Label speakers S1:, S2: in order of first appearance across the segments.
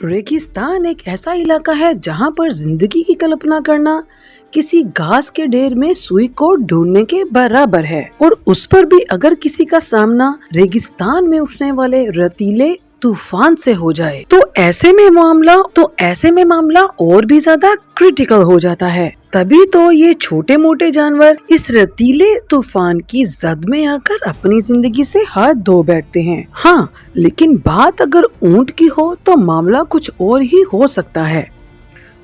S1: रेगिस्तान एक ऐसा इलाका है जहाँ पर जिंदगी की कल्पना करना किसी घास के ढेर में सुई को ढूंढने के बराबर है। और उस पर भी अगर किसी का सामना रेगिस्तान में उठने वाले रेतीले तूफान से हो जाए तो ऐसे में मामला और भी ज्यादा क्रिटिकल हो जाता है। तभी तो ये छोटे मोटे जानवर इस रेतीले तूफान की जद में आकर अपनी जिंदगी से हाथ धो बैठते हैं। हाँ, लेकिन बात अगर ऊंट की हो तो मामला कुछ और ही हो सकता है,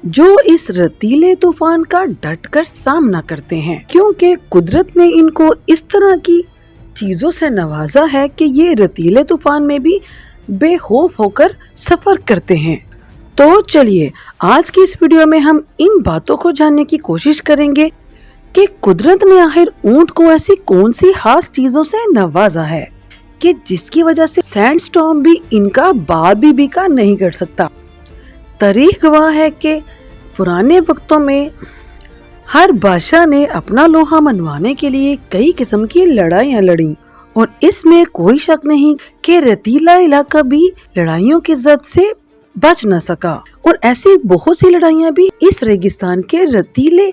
S1: जो इस रेतीले तूफान का डटकर सामना करते हैं, क्योंकि कुदरत ने इनको इस तरह की चीजों से नवाजा है कि ये रेतीले तूफान में भी बेखौफ होकर सफर करते हैं। तो चलिए आज की इस वीडियो में हम इन बातों को जानने की कोशिश करेंगे कि कुदरत ने आखिर ऊंट को ऐसी कौन सी खास चीजों से नवाजा है कि जिसकी वजह से सैंडस्टॉर्म भी इनका बाल भी बीका नहीं कर सकता। तारीख गवाह है कि पुराने वक्तों में हर बादशाह ने अपना लोहा मनवाने के लिए कई किस्म की लड़ाइयाँ लड़ी और इसमें कोई शक नहीं कि रेतीला इलाका भी लड़ाइयों की जद से बच न सका। और ऐसी बहुत सी लड़ाइयाँ भी इस रेगिस्तान के रेतीले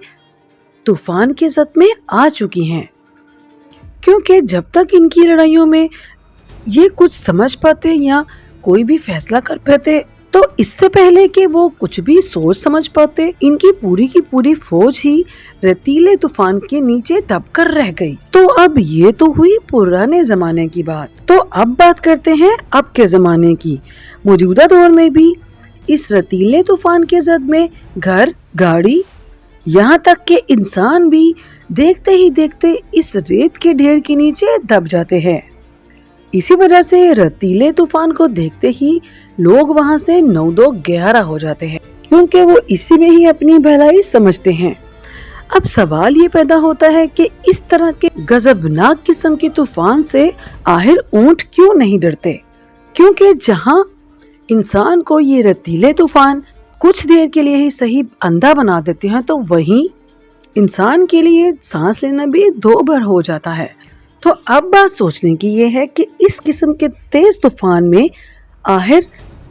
S1: तूफान के जद में आ चुकी हैं, क्योंकि जब तक इनकी लड़ाइयों में ये कुछ समझ पाते या कोई भी फैसला कर पाते तो इससे पहले कि वो कुछ भी सोच समझ पाते, इनकी पूरी की पूरी फौज ही रेतीले तूफान के नीचे दबकर रह गई। तो अब ये तो हुई पुराने जमाने की बात। तो अब बात करते हैं अब के जमाने की। मौजूदा दौर में भी इस रेतीले तूफान के जद में घर, गाड़ी, यहाँ तक कि इंसान भी देखते ही देखते इस रेत के ढेर के नीचे दब जाते हैं। इसी वजह से रेतीले तूफान को देखते ही लोग वहाँ से 9-2-11 हो जाते हैं, क्योंकि वो इसी में ही अपनी भलाई समझते हैं। अब सवाल ये पैदा होता है कि इस तरह के गजबनाक किस्म के तूफान से आखिर ऊंट क्यों नहीं डरते? क्योंकि जहाँ इंसान को ये रेतीले तूफान कुछ देर के लिए ही सही अंधा बना देते हैं, तो वहीं इंसान के लिए सांस लेना भी 2 बार हो जाता है। तो अब बात सोचने की ये है कि इस किस्म के तेज तूफान में आखिर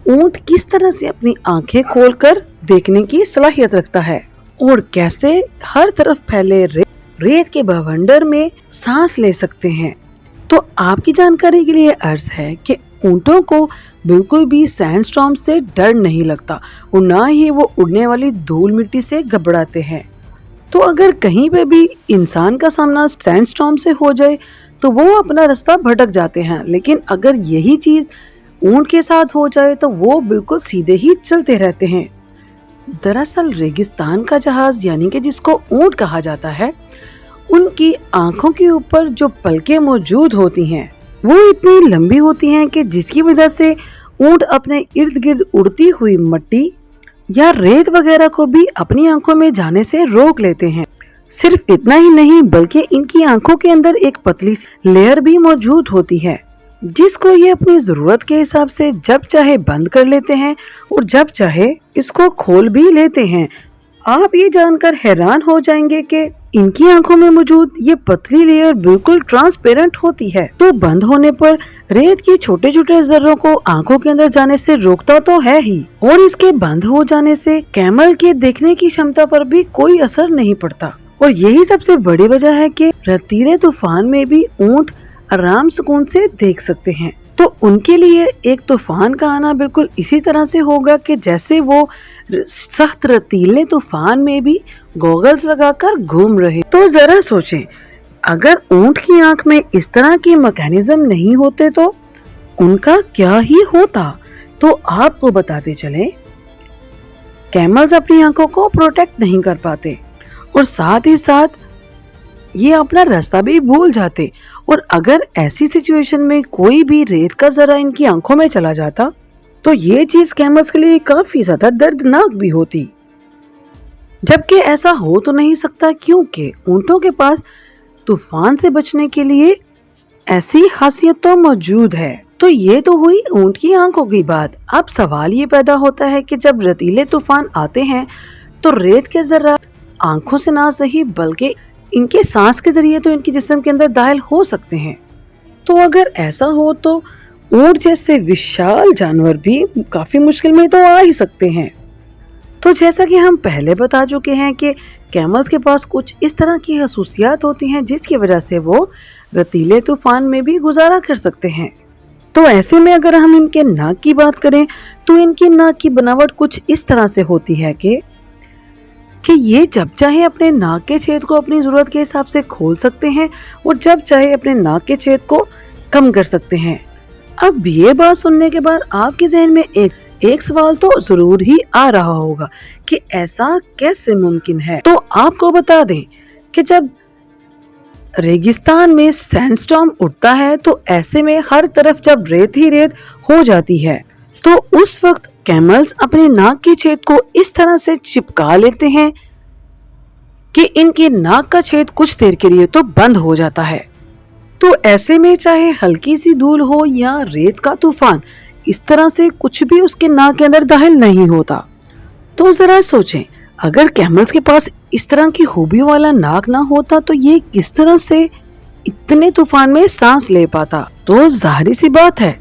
S1: ऊंट किस तरह से अपनी आंखें खोलकर देखने की सलाहियत रखता है और कैसे हर तरफ फैले रेत के बवंडर में सांस ले सकते हैं। तो आपकी जानकारी के लिए अर्ज है कि ऊंटों को बिल्कुल भी सैंडस्टॉर्म से डर नहीं लगता और ना ही वो उड़ने वाली धूल मिट्टी से घबराते हैं। तो अगर कहीं पे भी इंसान का सामना सैंडस्टॉर्म से हो जाए तो वो अपना रास्ता भटक जाते हैं, लेकिन अगर यही चीज ऊंट के साथ हो जाए तो वो बिल्कुल सीधे ही चलते रहते हैं। दरअसल रेगिस्तान का जहाज यानी कि जिसको ऊंट कहा जाता है, उनकी आंखों के ऊपर जो पलकें मौजूद होती हैं वो इतनी लंबी होती हैं कि जिसकी वजह से ऊंट अपने इर्द गिर्द उड़ती हुई मिट्टी या रेत वगैरह को भी अपनी आंखों में जाने से रोक लेते हैं। सिर्फ इतना ही नहीं बल्कि इनकी आंखों के अंदर एक पतली लेयर भी मौजूद होती है, जिसको ये अपनी जरूरत के हिसाब से जब चाहे बंद कर लेते हैं और जब चाहे इसको खोल भी लेते हैं। आप ये जानकर हैरान हो जाएंगे कि इनकी आंखों में मौजूद ये पतली लेयर बिल्कुल ट्रांसपेरेंट होती है, तो बंद होने पर रेत के छोटे छोटे जर्रों को आंखों के अंदर जाने से रोकता तो है ही, और इसके बंद हो जाने से कैमल के देखने की क्षमता पर भी कोई असर नहीं पड़ता। और यही सबसे बड़ी वजह है कि रेतीले तूफान में भी ऊंट आराम सुकून से देख सकते हैं। तो उनके लिए एक तूफान का आना बिल्कुल इसी तरह से होगा कि जैसे वो सख्त रेतीले तूफान में भी गॉगल्स लगाकर घूम रहे। तो जरा सोचें, अगर ऊंट की आंख में इस तरह के मैकेनिज्म नहीं होते तो उनका क्या ही होता। तो आपको बताते चले, कैमल्स अपनी आंखों को प्रोटेक्ट नहीं कर पाते और साथ ही साथ ये अपना रास्ता भी भूल जाते, और अगर ऐसी सिचुएशन में कोई भी रेत का जरा इनकी आंखों में चला जाता तो ये चीज कैमल्स के लिए काफी ज्यादा दर्दनाक भी होती। जबकि ऐसा हो तो नहीं सकता, क्योंकि ऊंटों के पास तूफान से बचने के लिए ऐसी खासियत तो मौजूद है। तो ये तो हुई ऊंट की आंखों की बात। अब सवाल ये पैदा होता है कि जब रेतीले तूफान आते हैं तो रेत के जरा आंखों से ना सही बल्कि इनके सांस के जरिए तो इनके जिस्म के अंदर दाखिल हो सकते हैं। तो अगर ऐसा हो तो ऊंट जैसे विशाल जानवर भी काफी मुश्किल में तो आ ही सकते हैं। तो जैसा कि हम पहले बता चुके हैं कि कैमल्स के पास कुछ इस तरह की खसूसियात होती हैं जिसकी वजह से वो रतीले तूफान में भी गुजारा कर सकते हैं। तो ऐसे में अगर हम इनके नाक की बात करें तो इनकी नाक की बनावट कुछ इस तरह से होती है कि ये जब चाहे अपने नाक के छेद को अपनी जरूरत के हिसाब से खोल सकते हैं और जब चाहे अपने नाक के छेद को कम कर सकते हैं। अब ये बात सुनने के बाद आपके जहन में एक सवाल तो जरूर ही आ रहा होगा कि ऐसा कैसे मुमकिन है। तो आपको बता दें कि जब रेगिस्तान में सैंडस्टॉर्म उठता है तो ऐसे में हर तरफ जब रेत ही रेत हो जाती है तो उस वक्त कैमल्स अपने नाक के छेद को इस तरह से चिपका लेते हैं कि इनके नाक का छेद कुछ देर के लिए तो बंद हो जाता है। तो ऐसे में चाहे हल्की सी धूल हो या रेत का तूफान, इस तरह से कुछ भी उसके नाक के अंदर दाखिल नहीं होता। तो जरा सोचें, अगर कैमल्स के पास इस तरह की खूबियों वाला नाक ना होता तो ये किस तरह से इतने तूफान में सांस ले पाता। तो जाहिर सी बात है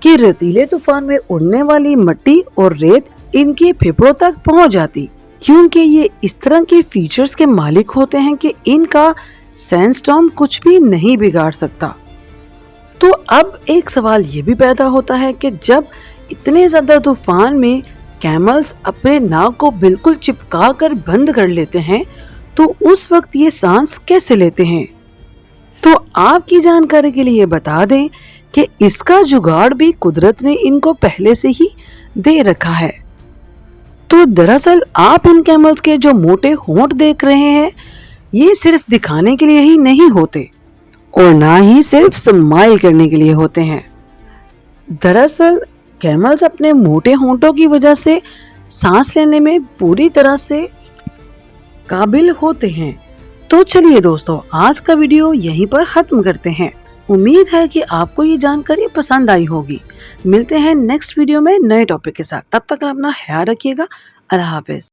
S1: कि रेतीले तूफान में उड़ने वाली मिट्टी और रेत इनके फेफड़ों तक पहुंच जाती, क्योंकि ये इस तरह के फीचर्स के मालिक होते हैं कि इनका सैंडस्टॉर्म कुछ भी नहीं बिगाड़ सकता। तो अब एक सवाल ये भी पैदा होता है कि जब इतने ज्यादा तूफान में कैमल्स अपने नाक को बिल्कुल चिपका कर बंद कर लेते हैं तो उस वक्त ये सांस कैसे लेते हैं। तो आपकी जानकारी के लिए बता दें कि इसका जुगाड़ भी कुदरत ने इनको पहले से ही दे रखा है। तो दरअसल आप इन कैमल्स के जो मोटे होंठ देख रहे हैं ये सिर्फ दिखाने के लिए ही नहीं होते और ना ही सिर्फ स्माइल करने के लिए होते हैं। दरअसल कैमल्स अपने मोटे होंठों की वजह से सांस लेने में पूरी तरह से काबिल होते हैं। तो चलिए दोस्तों, आज का वीडियो यहीं पर खत्म करते हैं। उम्मीद है कि आपको ये जानकारी पसंद आई होगी। मिलते हैं नेक्स्ट वीडियो में नए टॉपिक के साथ। तब तक अपना ख्याल रखिएगा। अल्लाह हाफिज।